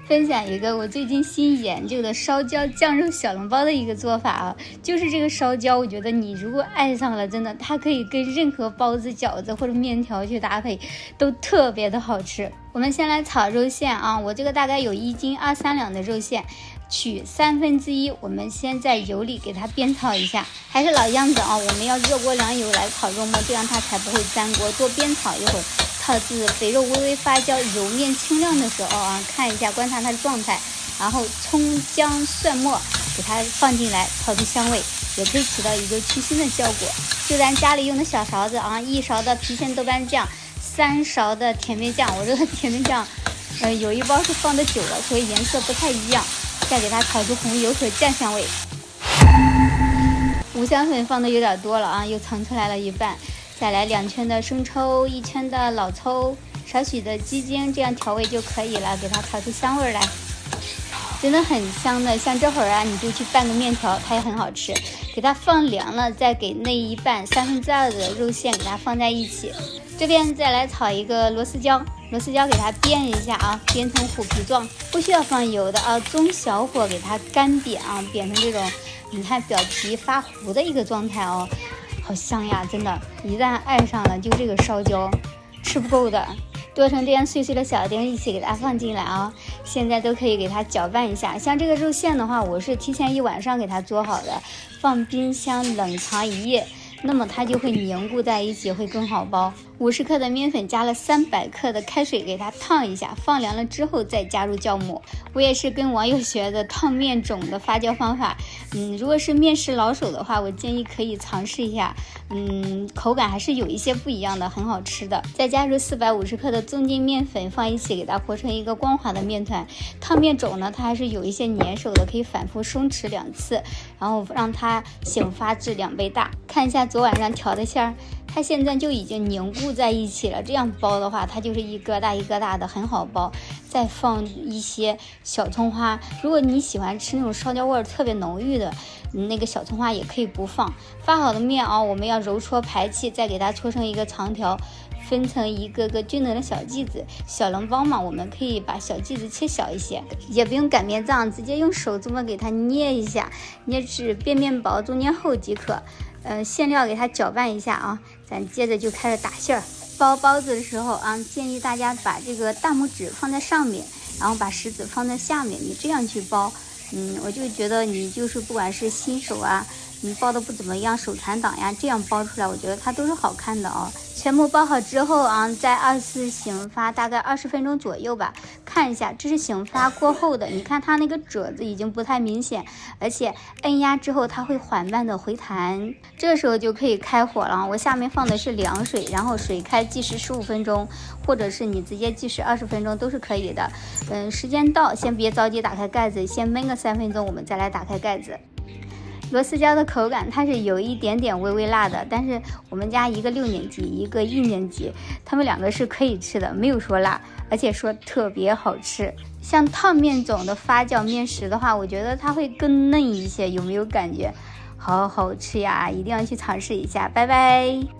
分享一個我最近新研究的燒焦醬肉小籠包的一個做法啊，就是这個燒焦，我覺得你如果愛上了，真的它可以跟任何包子、餃子或者麵條去搭配，都特別的好吃。我們先來炒肉餡啊，我這個大概有1斤23兩的肉餡，取1/3，我們先在油裡給它煸炒一下，還是老樣子啊，我們要熱鍋涼油來炒肉末，這樣它才不會粘鍋。多煸炒一會兒，炒至肥肉微微發酵、油面清亮的時候啊，看一下觀察它的狀態，然後蔥薑蒜末給它放進來，炒出香味，也可以起到一個去腥的效果。就咱家裡用的小勺子啊，1勺的郫縣豆瓣醬，3勺的甜面醬，我這個甜面醬有一包是放的久了，所以顏色不太一樣，再給它炒出紅油和醬香味。五香粉放的有點多了啊，又盛出来了一半，再來2圈的生抽，1圈的老抽，少許的雞精，這樣調味就可以了，給它炒出香味來，真的很香的。像這會兒啊，你就去拌個面條，它也很好吃。給它放涼了，再給那一半2/3的肉餡給它放在一起。這邊再來炒一個螺絲椒，螺絲椒給它煸一下啊，煸成虎皮狀，不需要放油的啊，中小火給它干煸啊，煸成這種你看表皮發糊的一個狀態哦，好香呀，真的，一旦愛上了就這個燒焦吃不夠的。剁成這樣碎碎的小丁一起給它放進來啊，現在都可以給它搅拌一下。像這個肉餡的話，我是提前1晚上給它做好的，放冰箱冷藏1夜，那麼它就會凝固在一起，會更好包。50克的麵粉加了300克的開水給它燙一下，放涼了之後再加入酵母。我也是跟網友學的燙面種的發酵方法，如果是面食老手的話，我建議可以嘗試一下，口感還是有一些不一樣的，很好吃的。再加入450克的中筋面粉放一起，給它和成一個光滑的面团。燙面種呢，它還是有一些粘手的，可以反复松弛2次，然後讓它醒发至2倍大。看一下昨晚上調的餡，它現在就已經凝固在一起了，這樣包的話它就是一疙瘩一疙瘩的，很好包。再放一些小蔥花，如果你喜歡吃那種燒焦味特別濃郁的，那個小蔥花也可以不放。發好的面啊，我們要揉搓排气，再給它搓成一個長條，分成一個個均等的小劑子。小籠包嘛，我們可以把小劑子切小一些，也不用擀面杖，直接用手這麼給它捏一下，捏至邊面薄中間厚即可。餡料給它攪拌一下啊，咱接着就開始打餡兒。包包子的時候啊，建議大家把這個大拇指放在上面，然後把食指放在下面，你這樣去包。我就覺得你就是不管是新手啊，你包的不怎麼樣，手残党呀，这樣包出來，我覺得它都是好看的哦。全部包好之後啊，在2次醒发大概20分鐘左右吧。看一下，這是醒发過後的，你看它那個褶子已經不太明顯，而且按壓之後它會緩慢的回彈，這時候就可以開火了。我下面放的是涼水，然後水開計時15分鐘，或者是你直接計時20分鐘都是可以的。時間到，先別着急打開蓋子，先燜個3分鐘，我們再來打開蓋子。螺絲椒的口感它是有一點點微微辣的，但是我們家一個6年級，一個1年級，他們2個是可以吃的，沒有說辣，而且說特別好吃。像燙面種的發酵面食的話，我覺得它會更嫩一些，有沒有感覺？好好吃呀，一定要去嘗試一下。拜拜。